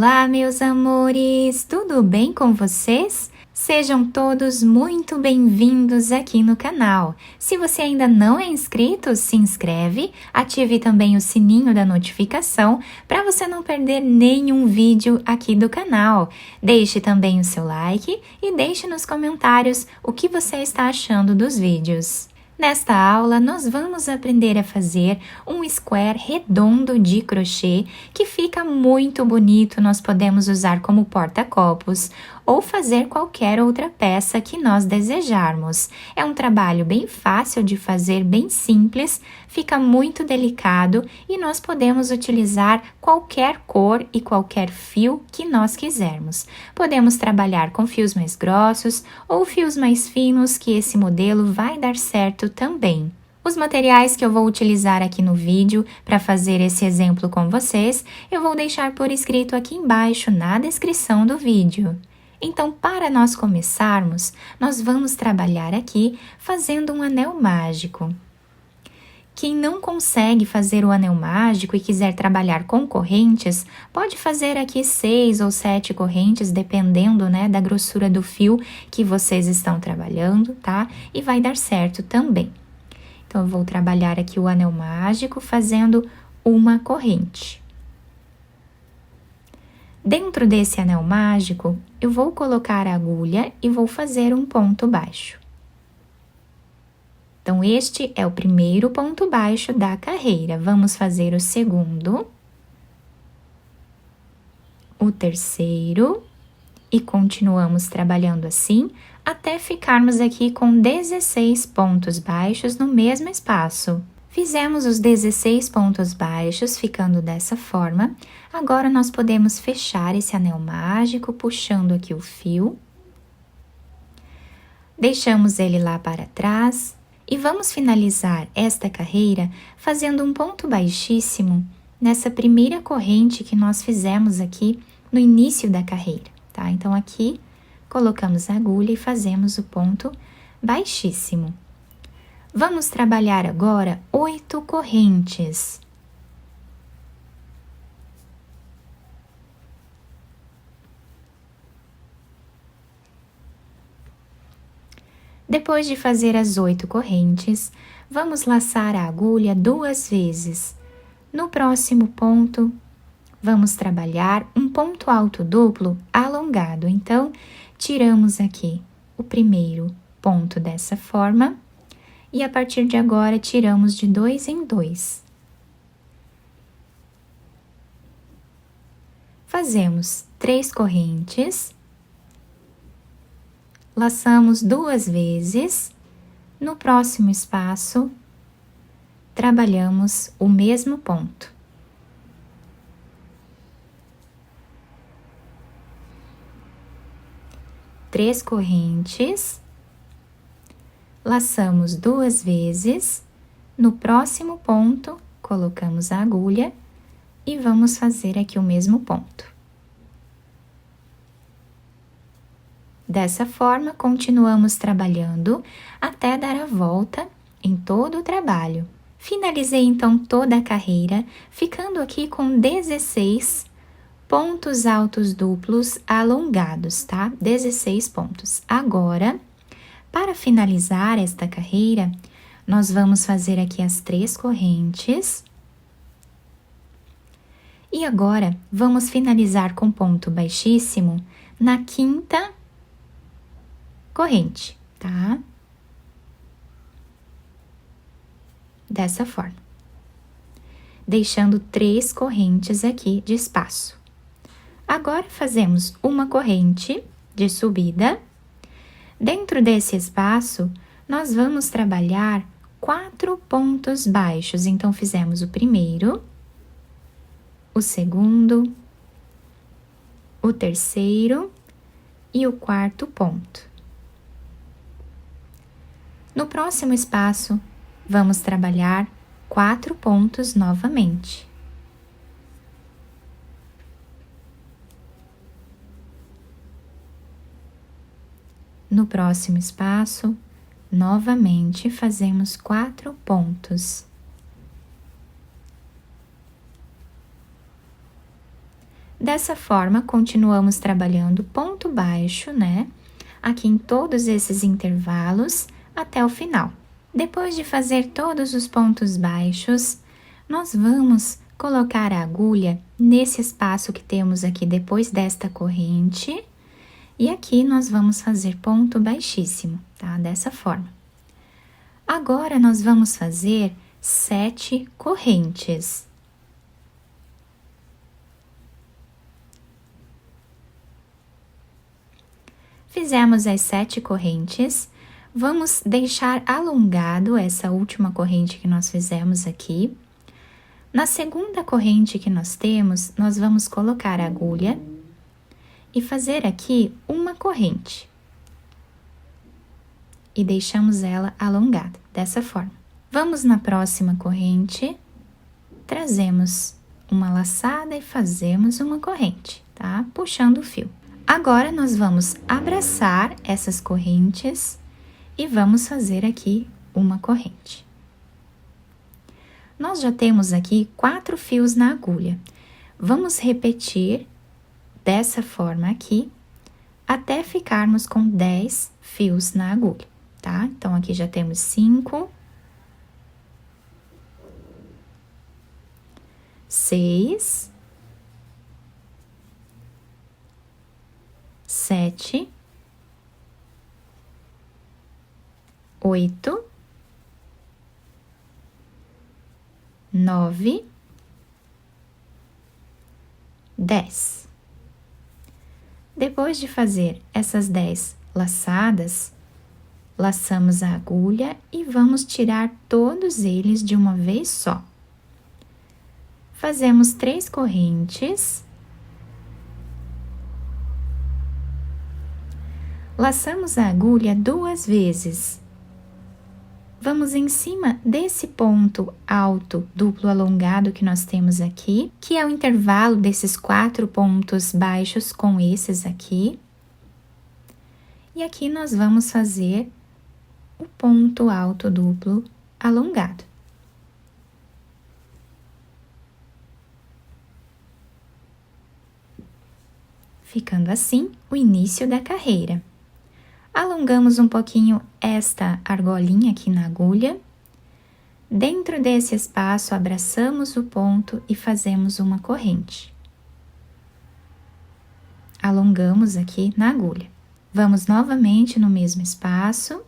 Olá, meus amores! Tudo bem com vocês? Sejam todos muito bem-vindos aqui no canal. Se você ainda não é inscrito, se inscreve, ative também o sininho da notificação para você não perder nenhum vídeo aqui do canal. Deixe também o seu like e deixe nos comentários o que você está achando dos vídeos. Nesta aula, nós vamos aprender a fazer um square redondo de crochê que fica muito bonito. Nós podemos usar como porta-copos ou fazer qualquer outra peça que nós desejarmos. É um trabalho bem fácil de fazer, bem simples, fica muito delicado e nós podemos utilizar qualquer cor e qualquer fio que nós quisermos. Podemos trabalhar com fios mais grossos ou fios mais finos, que esse modelo vai dar certo também. Os materiais que eu vou utilizar aqui no vídeo para fazer esse exemplo com vocês, eu vou deixar por escrito aqui embaixo na descrição do vídeo. Então, para nós começarmos, nós vamos trabalhar aqui fazendo um anel mágico. Quem não consegue fazer o anel mágico e quiser trabalhar com correntes, pode fazer aqui 6 ou 7 correntes, dependendo, da grossura do fio que vocês estão trabalhando, tá? E vai dar certo também. Então, eu vou trabalhar aqui o anel mágico fazendo uma corrente. Dentro desse anel mágico, eu vou colocar a agulha e vou fazer um ponto baixo. Então, este é o primeiro ponto baixo da carreira. Vamos fazer o segundo, o terceiro e continuamos trabalhando assim até ficarmos aqui com 16 pontos baixos no mesmo espaço. Fizemos os 16 pontos baixos, ficando dessa forma. Agora, nós podemos fechar esse anel mágico, puxando aqui o fio. Deixamos ele lá para trás e vamos finalizar esta carreira fazendo um ponto baixíssimo nessa primeira corrente que nós fizemos aqui no início da carreira, tá? Então, aqui, colocamos a agulha e fazemos o ponto baixíssimo. Vamos trabalhar agora 8 correntes. Depois de fazer as 8 correntes, vamos laçar a agulha 2 vezes. No próximo ponto, vamos trabalhar um ponto alto duplo alongado. Então, tiramos aqui o primeiro ponto dessa forma. E a partir de agora, tiramos de 2 em 2. Fazemos 3 correntes, laçamos 2 vezes, no próximo espaço, trabalhamos o mesmo ponto. Três correntes, laçamos 2 vezes, no próximo ponto, colocamos a agulha e vamos fazer aqui o mesmo ponto. Dessa forma, continuamos trabalhando até dar a volta em todo o trabalho. Finalizei, então, toda a carreira, ficando aqui com 16 pontos altos duplos alongados, tá? 16 pontos. Agora, para finalizar esta carreira, nós vamos fazer aqui as 3 correntes. E agora, vamos finalizar com ponto baixíssimo na 5ª corrente, tá? Dessa forma. Deixando 3 correntes aqui de espaço. Agora, fazemos uma corrente de subida. Dentro desse espaço, nós vamos trabalhar 4 pontos baixos. Então, fizemos o primeiro, o segundo, o terceiro e o 4º ponto. No próximo espaço, vamos trabalhar 4 pontos novamente. No próximo espaço, novamente fazemos 4 pontos. Dessa forma, continuamos trabalhando ponto baixo, né? Aqui em todos esses intervalos até o final. Depois de fazer todos os pontos baixos, nós vamos colocar a agulha nesse espaço que temos aqui depois desta corrente. E aqui nós vamos fazer ponto baixíssimo, tá? Dessa forma. Agora, nós vamos fazer 7 correntes. Fizemos as 7 correntes, vamos deixar alongado essa última corrente que nós fizemos aqui. Na segunda corrente que nós temos, nós vamos colocar a agulha e fazer aqui uma corrente. E deixamos ela alongada, dessa forma. Vamos na próxima corrente, trazemos uma laçada e fazemos uma corrente, tá? Puxando o fio. Agora, nós vamos abraçar essas correntes e vamos fazer aqui uma corrente. Nós já temos aqui 4 fios na agulha. Vamos repetir dessa forma aqui, até ficarmos com 10 fios na agulha, tá? Então, aqui já temos 5, 6, 7, 8, 9, 10. Depois de fazer essas 10 laçadas, laçamos a agulha e vamos tirar todos eles de uma vez só. Fazemos 3 correntes. Laçamos a agulha 2 vezes. Vamos em cima desse ponto alto duplo alongado que nós temos aqui, que é o intervalo desses 4 pontos baixos com esses aqui. E aqui nós vamos fazer o ponto alto duplo alongado. Ficando assim o início da carreira. Alongamos um pouquinho esta argolinha aqui na agulha. Dentro desse espaço, abraçamos o ponto e fazemos uma corrente. Alongamos aqui na agulha. Vamos novamente no mesmo espaço,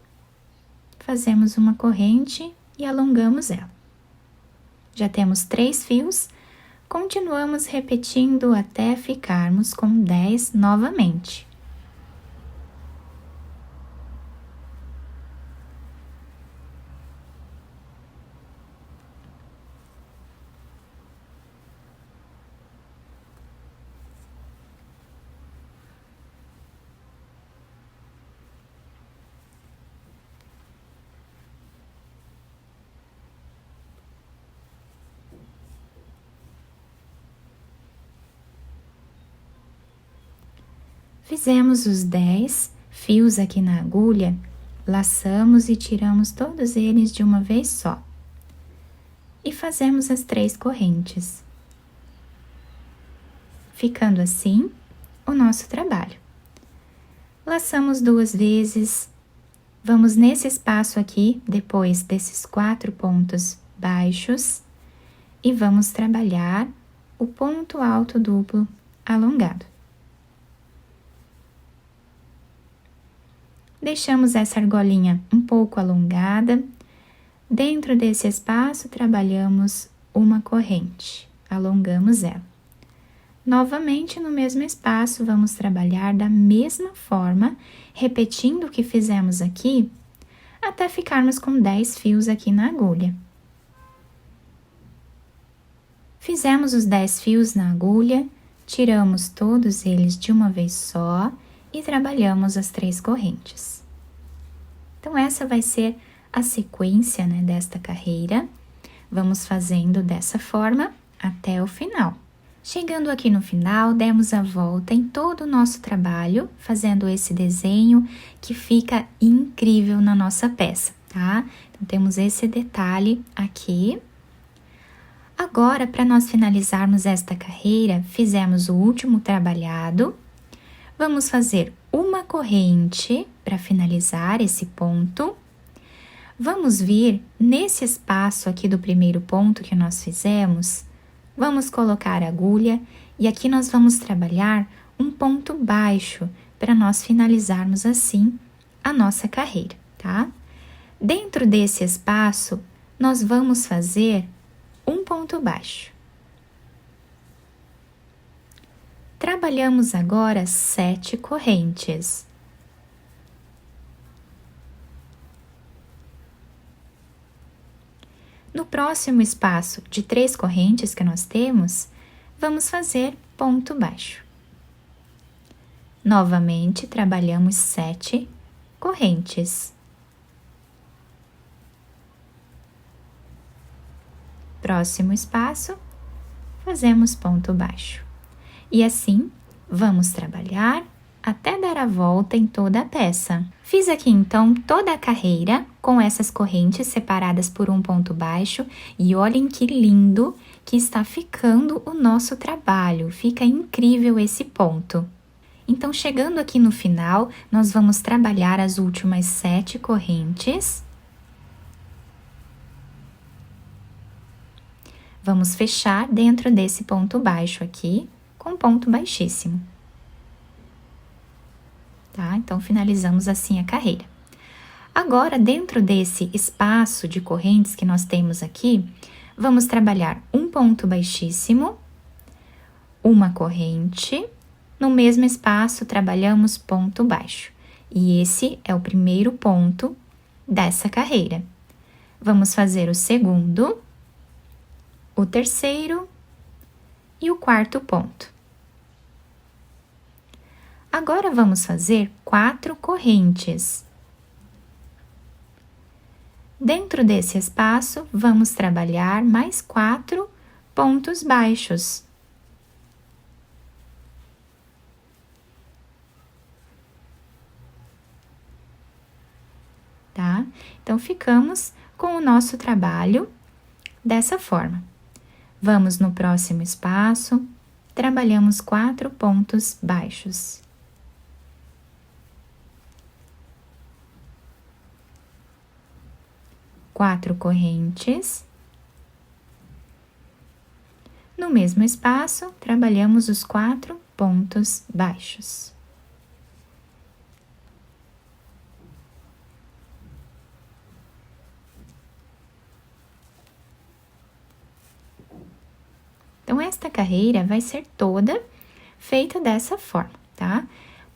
fazemos uma corrente e alongamos ela. Já temos 3 fios, continuamos repetindo até ficarmos com 10 novamente. Fizemos os 10 fios aqui na agulha, laçamos e tiramos todos eles de uma vez só. E fazemos as 3 correntes. Ficando assim o nosso trabalho. Laçamos 2 vezes, vamos nesse espaço aqui, depois desses 4 pontos baixos, e vamos trabalhar o ponto alto duplo alongado. Deixamos essa argolinha um pouco alongada. Dentro desse espaço, trabalhamos uma corrente, alongamos ela. Novamente, no mesmo espaço, vamos trabalhar da mesma forma, repetindo o que fizemos aqui, até ficarmos com 10 fios aqui na agulha. Fizemos os 10 fios na agulha, tiramos todos eles de uma vez só e trabalhamos as 3 correntes. Então, essa vai ser a sequência, né, desta carreira. Vamos fazendo dessa forma até o final. Chegando aqui no final, demos a volta em todo o nosso trabalho, fazendo esse desenho que fica incrível na nossa peça, tá? Então, temos esse detalhe aqui. Agora, para nós finalizarmos esta carreira, fizemos o último trabalhado. Vamos fazer uma corrente para finalizar esse ponto. Vamos vir nesse espaço aqui do primeiro ponto que nós fizemos, vamos colocar a agulha e aqui nós vamos trabalhar um ponto baixo para nós finalizarmos assim a nossa carreira, tá? Dentro desse espaço, nós vamos fazer um ponto baixo. Trabalhamos agora 7 correntes. No próximo espaço de 3 correntes que nós temos, vamos fazer ponto baixo. Novamente, trabalhamos 7 correntes. Próximo espaço, fazemos ponto baixo. E assim, vamos trabalhar até dar a volta em toda a peça. Fiz aqui então toda a carreira com essas correntes separadas por um ponto baixo e olhem que lindo que está ficando o nosso trabalho, fica incrível esse ponto. Então, chegando aqui no final, nós vamos trabalhar as últimas 7 correntes. Vamos fechar dentro desse ponto baixo aqui, com ponto baixíssimo. Tá? Então, finalizamos assim a carreira. Agora, dentro desse espaço de correntes que nós temos aqui, vamos trabalhar um ponto baixíssimo, uma corrente, no mesmo espaço trabalhamos ponto baixo. E esse é o primeiro ponto dessa carreira. Vamos fazer o segundo, o terceiro e o quarto ponto. Agora, vamos fazer 4 correntes. Dentro desse espaço, vamos trabalhar mais 4 pontos baixos. Tá? Então, ficamos com o nosso trabalho dessa forma. Vamos no próximo espaço, trabalhamos 4 pontos baixos. Quatro correntes. No mesmo espaço, trabalhamos os 4 pontos baixos. Então, esta carreira vai ser toda feita dessa forma, tá?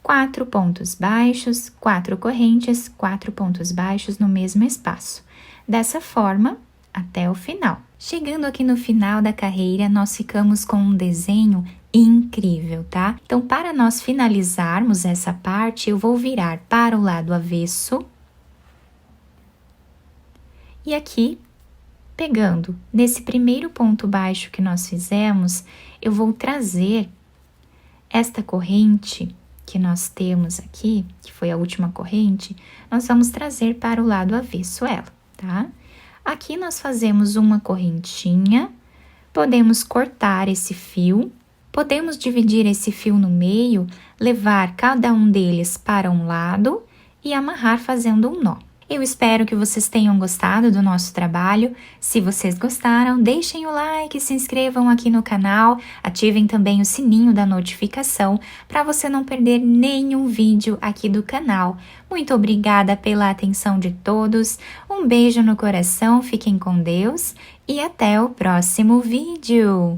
4 pontos baixos, 4 correntes, 4 pontos baixos no mesmo espaço. Dessa forma, até o final. Chegando aqui no final da carreira, nós ficamos com um desenho incrível, tá? Então, para nós finalizarmos essa parte, eu vou virar para o lado avesso. E aqui, pegando nesse primeiro ponto baixo que nós fizemos, eu vou trazer esta corrente que nós temos aqui, que foi a última corrente, nós vamos trazer para o lado avesso ela, tá? Aqui nós fazemos uma correntinha, podemos cortar esse fio, podemos dividir esse fio no meio, levar cada um deles para um lado e amarrar fazendo um nó. Eu espero que vocês tenham gostado do nosso trabalho. Se vocês gostaram, deixem o like, se inscrevam aqui no canal, ativem também o sininho da notificação para você não perder nenhum vídeo aqui do canal. Muito obrigada pela atenção de todos, um beijo no coração, fiquem com Deus e até o próximo vídeo!